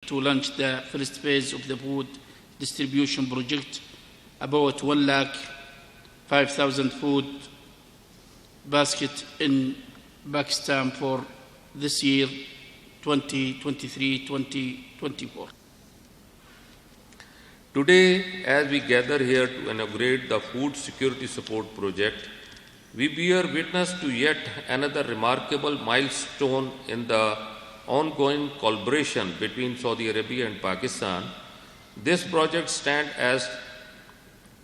to launch the first phase of the food distribution project, about 105,000 food baskets in Pakistan for this year, 2023-2024. Today, as we gather here to inaugurate the Food Security Support Project, we bear witness to yet another remarkable milestone in the ongoing collaboration between Saudi Arabia and Pakistan. This project stands as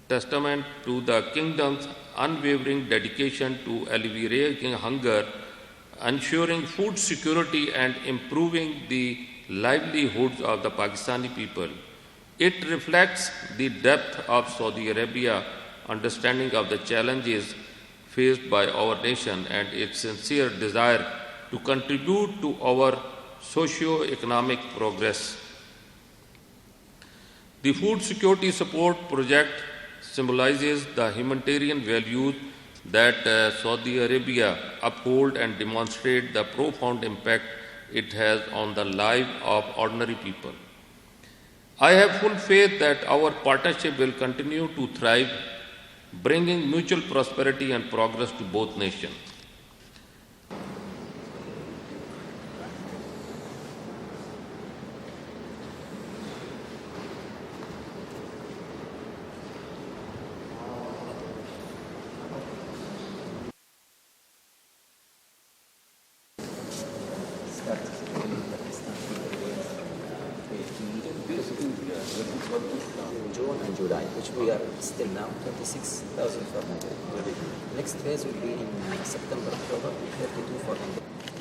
testament to the kingdom's unwavering dedication to alleviating hunger, ensuring food security, and improving the livelihoods of the Pakistani people. It reflects the depth of Saudi Arabia's understanding of the challenges faced by our nation and its sincere desire to contribute to our socio-economic progress. The Food Security Support Project symbolizes the humanitarian values that Saudi Arabia uphold and demonstrate the profound impact it has on the lives of ordinary people. I have full faith that our partnership will continue to thrive, bringing mutual prosperity and progress to both nations. June and July, which we are still now 26,400. Next phase will be in September, October, 32,400.